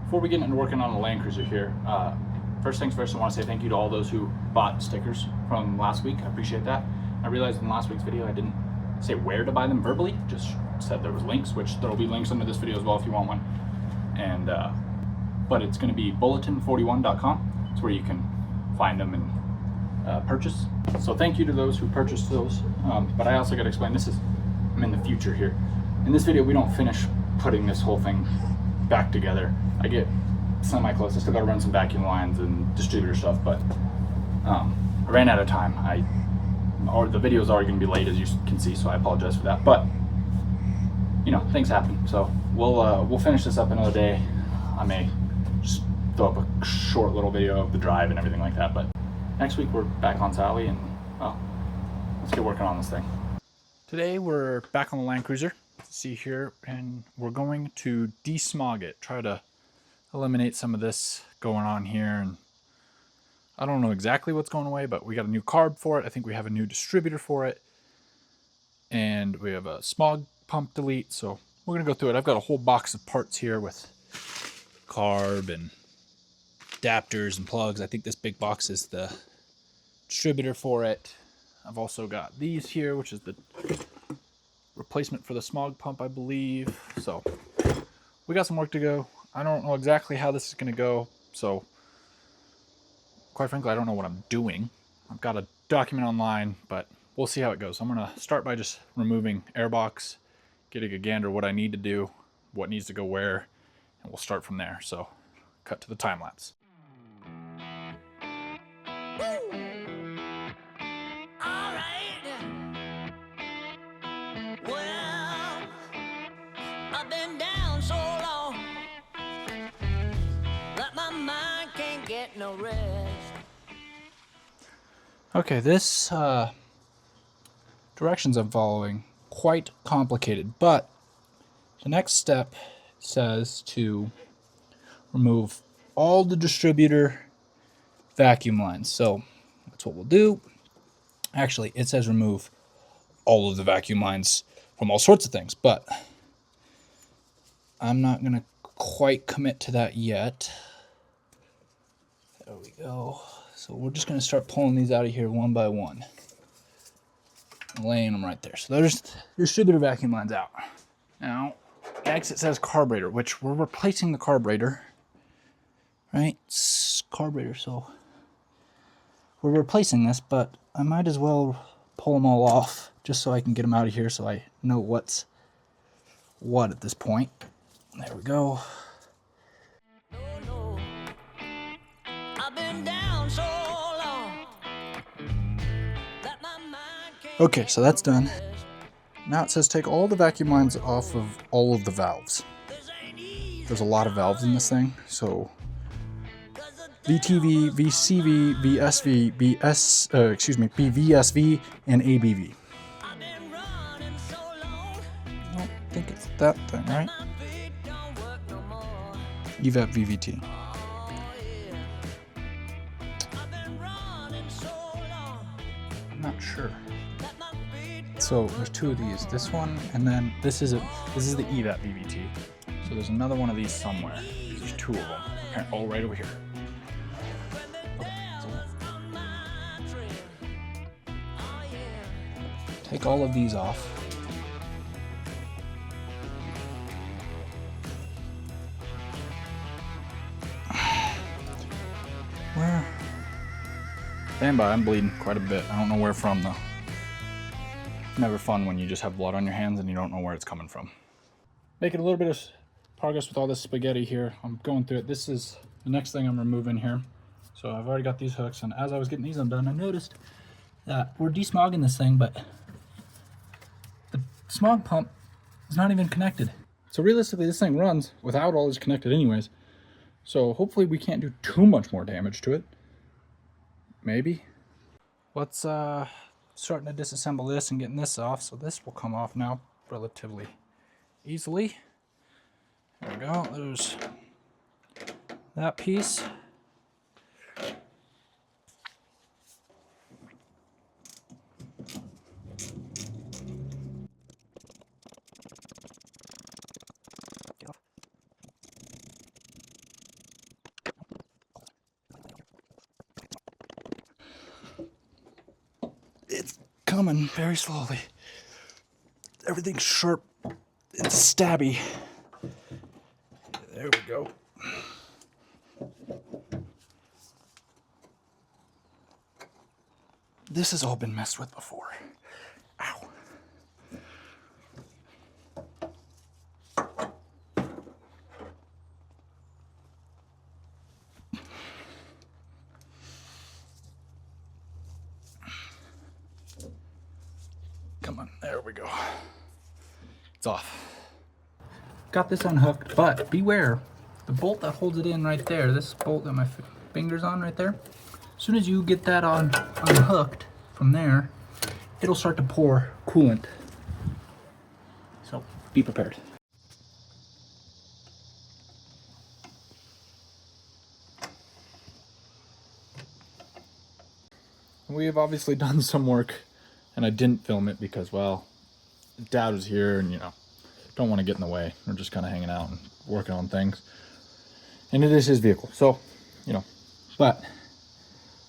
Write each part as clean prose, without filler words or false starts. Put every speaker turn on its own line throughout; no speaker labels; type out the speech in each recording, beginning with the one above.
before we get into working on the Land Cruiser here, first things first, I want to say thank you to all those who bought stickers from last week. I appreciate that. I realized in last week's video I didn't say where to buy them verbally, just said there was links, which there will be links under this video as well if you want one. And but it's going to be bulletin41.com. It's where you can find them and purchase. So thank you to those who purchased those. But I also got to explain, I'm in the future here. In this video, we don't finish putting this whole thing back together. I get semi-close. I still got to run some vacuum lines and distributor stuff, but I ran out of time. The video is already going to be late, as you can see, so I apologize for that. But you know, things happen. So we'll finish this up another day. I may just throw up a short little video of the drive and everything like that. But next week we're back on Sally, and well, let's get working on this thing. Today we're back on the Land Cruiser. See here, and we're going to de-smog it. Try to eliminate some of this going on here, and I don't know exactly what's going away, but we got a new carb for it. I think we have a new distributor for it, and we have a smog pump delete. So we're gonna go through it. I've got a whole box of parts here with carb and adapters and plugs. I think this big box is the distributor for it. I've also got these here, which is the replacement for the smog pump, I believe. So we got some work to go. I don't know exactly how this is going to go, so quite frankly I don't know what I'm doing. I've got a document online, but we'll see how it goes. I'm going to start by just removing airbox, getting a gander what I need to do, what needs to go where, and we'll start from there. So cut to the time lapse. Okay, this directions I'm following quite complicated, but the next step says to remove all the distributor vacuum lines. So that's what we'll do. Actually, it says remove all of the vacuum lines from all sorts of things, but I'm not going to quite commit to that yet. There we go. So we're just going to start pulling these out of here one by one. Laying them right there. So there's the distributor vacuum lines out. Now, next it says carburetor, which we're replacing the carburetor. Right? It's carburetor, so we're replacing this, but I might as well pull them all off just so I can get them out of here so I know what's what at this point. There we go. Okay, so that's done. Now it says take all the vacuum lines off of all of the valves. There's a lot of valves in this thing, so VTV, VCV, VSV, BVSV, and ABV. I don't think it's that thing, right? EVAP VVT. I'm not sure. So there's two of these. This one, and then this is the EVAP VVT. So there's another one of these somewhere. There's two of them. Oh, right over here. Okay, so take all of these off. Where? Stand by, I'm bleeding quite a bit. I don't know where from though. Never fun when you just have blood on your hands and you don't know where it's coming from. Making a little bit of progress with all this spaghetti here. I'm going through it. This is the next thing I'm removing here. So I've already got these hooks, and as I was getting these undone, I noticed that we're desmogging this thing, but the smog pump is not even connected. So realistically, this thing runs without all this connected anyways. So hopefully we can't do too much more damage to it. Maybe. Let's starting to disassemble this and getting this off. So this will come off now relatively easily. There we go. There's that piece. It's coming very slowly. Everything's sharp and stabby. There we go. This has all been messed with before. Ow. Come on, there we go. It's off. Got this unhooked, but beware. The bolt that holds it in right there, this bolt that my finger's on right there, as soon as you get that unhooked from there, it'll start to pour coolant. So be prepared. We have obviously done some work, and I didn't film it because, well, Dad was here and, you know, don't want to get in the way. We're just kind of hanging out and working on things. And it is his vehicle, so, you know. But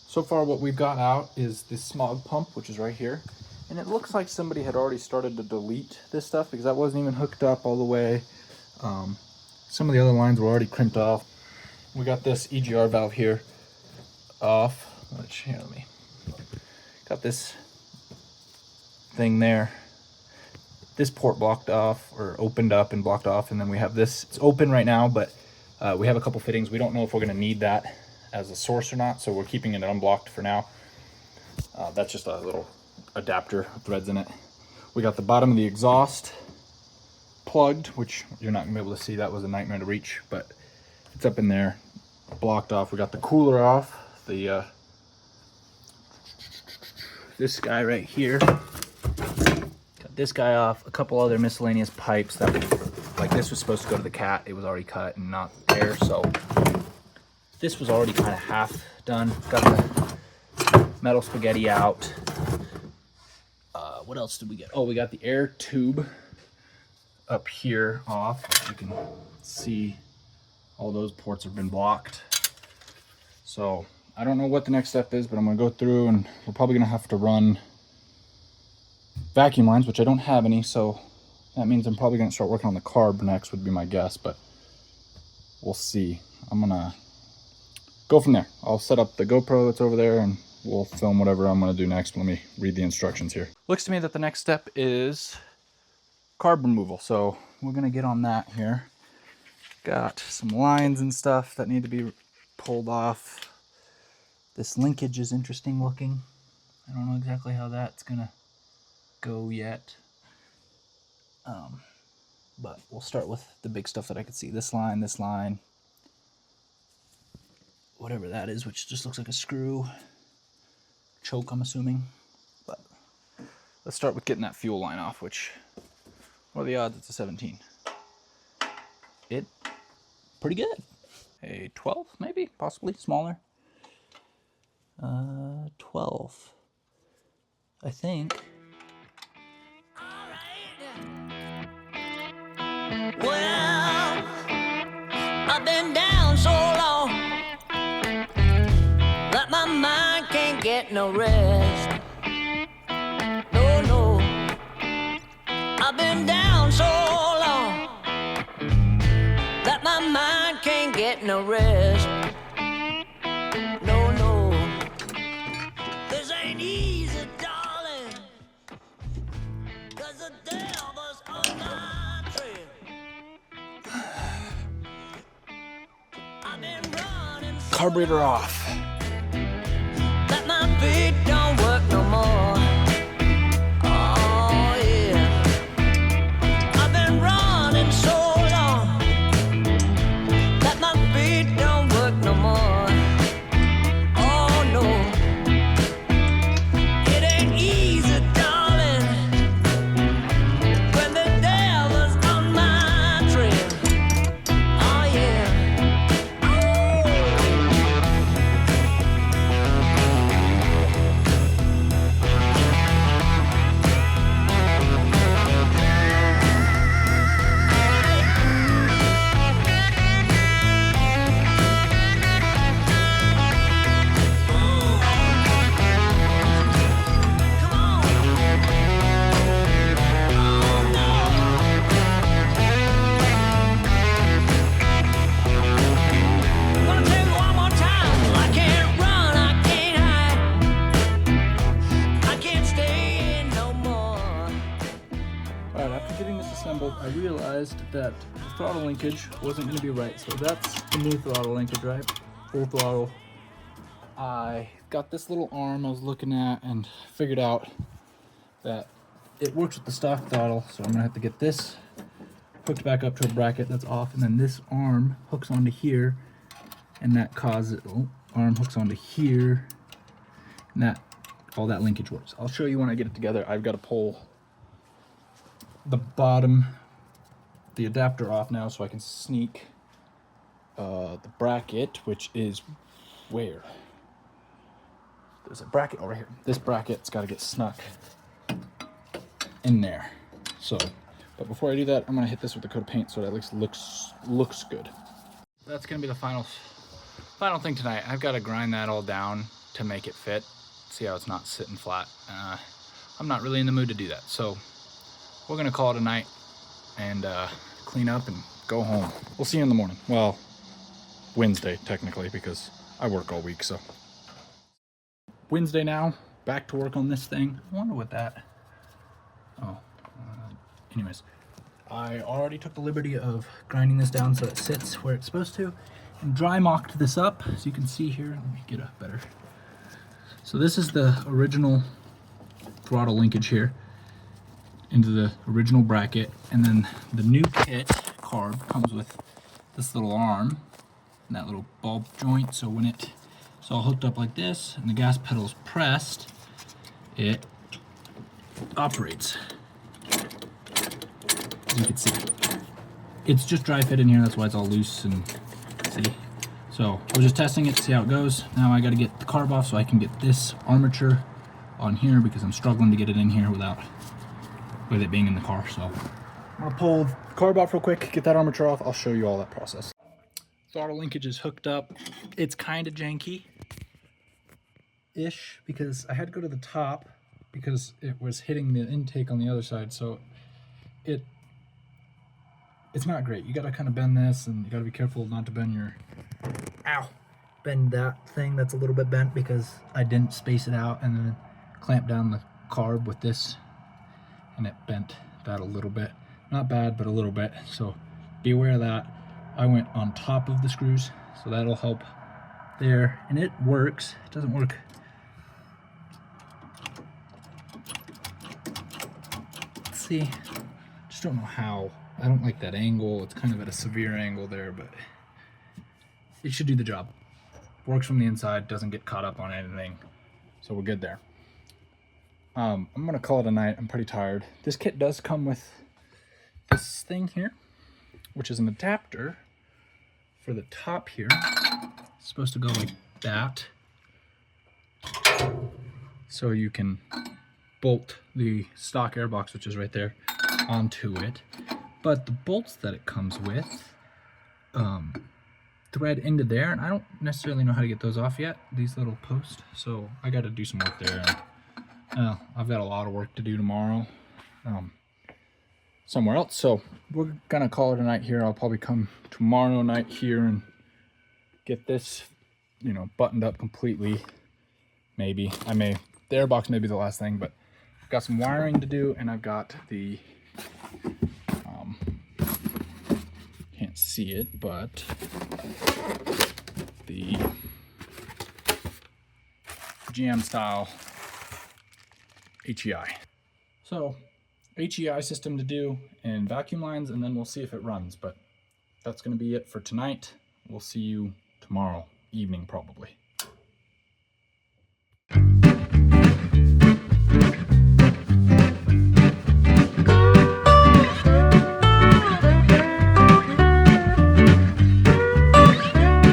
so far what we've got out is this smog pump, which is right here. And it looks like somebody had already started to delete this stuff because that wasn't even hooked up all the way. Some of the other lines were already crimped off. We got this EGR valve here off, which, here, let me, got this thing there. This port blocked off, or opened up and blocked off, and then we have this. It's open right now, but we have a couple fittings. We don't know if we're going to need that as a source or not, so we're keeping it unblocked for now. That's just a little adapter with threads in it. We got the bottom of the exhaust plugged, which you're not going to be able to see. That was a nightmare to reach, but it's up in there, blocked off. We got the cooler off. The this guy right here. This guy off, a couple other miscellaneous pipes that, like, this was supposed to go to the cat. It was already cut and not there, so this was already kind of half done. Got the metal spaghetti out. What else did we get? Oh, we got the air tube up here off. You can see all those ports have been blocked. So I don't know what the next step is, but I'm gonna go through and we're probably gonna have to run vacuum lines, which I don't have any, so that means I'm probably going to start working on the carb next, would be my guess, but we'll see. I'm going to go from there. I'll set up the GoPro that's over there and we'll film whatever I'm going to do next. Let me read the instructions here. Looks to me that the next step is carb removal, so we're going to get on that here. Got some lines and stuff that need to be pulled off. This linkage is interesting looking. I don't know exactly how that's going to go yet, but we'll start with the big stuff that I could see. This line, whatever that is, which just looks like a screw choke, I'm assuming. But let's start with getting that fuel line off, which, what are the odds it's a 17? It pretty good. A 12 maybe, possibly smaller. 12 I think.
Well, I've been down so long that my mind can't get no rest. No, no, I've been down so long that my mind can't get no rest. No, no, this ain't easy, darling, 'cause the devil's on my trail.
Carburetor off.
That my feet don't work no more. Oh yeah, I've been running so long that my feet don't work no more. Oh no, it ain't easy, darling, when the devil's on my trail. Oh yeah.
that the throttle linkage wasn't going to be right. So that's the new throttle linkage, right? Full throttle. I got this little arm I was looking at and figured out that it works with the stock throttle. So I'm going to have to get this hooked back up to a bracket that's off, and then this arm hooks onto here, and that causes, arm hooks onto here, and that, all that linkage works. I'll show you when I get it together. I've got to pull the bottom, the adapter off now so I can sneak the bracket, which is where? There's a bracket over here. This bracket's got to get snuck in there. So, but before I do that, I'm gonna hit this with a coat of paint so it at least looks good. That's gonna be the final thing tonight. I've got to grind that all down to make it fit. See how it's not sitting flat. I'm not really in the mood to do that, so we're gonna call it a night and clean up and go home. We'll see you in the morning. Well, Wednesday technically, because I work all week. So Wednesday now, back to work on this thing. I wonder what that. Oh. Anyways, I already took the liberty of grinding this down so it sits where it's supposed to, and dry mocked this up, as you can see here. Let me get a better. So this is the original throttle linkage here into the original bracket, and then the new kit carb comes with this little arm and that little bulb joint. So when it's all hooked up like this and the gas pedal's pressed, it operates. You can see it's just dry fit in here, that's why it's all loose, and see. So I was just testing it to see how it goes. Now I got to get the carb off so I can get this armature on here, because I'm struggling to get it in here with it being in the car. So I'm gonna pull the carb off real quick, get that armature off. I'll show you all that process. Throttle linkage is hooked up. It's kind of janky ish because I had to go to the top because it was hitting the intake on the other side. So it's not great. You gotta kind of bend this, and you gotta be careful not to bend bend that thing that's a little bit bent, because I didn't space it out and then clamp down the carb with this, and it bent that a little bit. Not bad, but a little bit. So be aware of that. I went on top of the screws, so that'll help there, and it works. It doesn't work. Let's see. Just don't know how. I don't like that angle. It's kind of at a severe angle there, but it should do the job. Works from the inside, doesn't get caught up on anything. So we're good there. I'm gonna call it a night. I'm pretty tired. This kit does come with this thing here, which is an adapter for the top here. It's supposed to go like that. So you can bolt the stock airbox, which is right there, onto it. But the bolts that it comes with thread into there, and I don't necessarily know how to get those off yet, these little posts. So I got to do some work there. I've got a lot of work to do tomorrow somewhere else. So we're gonna call it a night here. I'll probably come tomorrow night here and get this, buttoned up completely. Maybe the airbox may be the last thing, but I've got some wiring to do, and I've got the can't see it, but the GM style HEI. So HEI system to do and vacuum lines, and then we'll see if it runs. But that's going to be it for tonight. We'll see you tomorrow evening probably.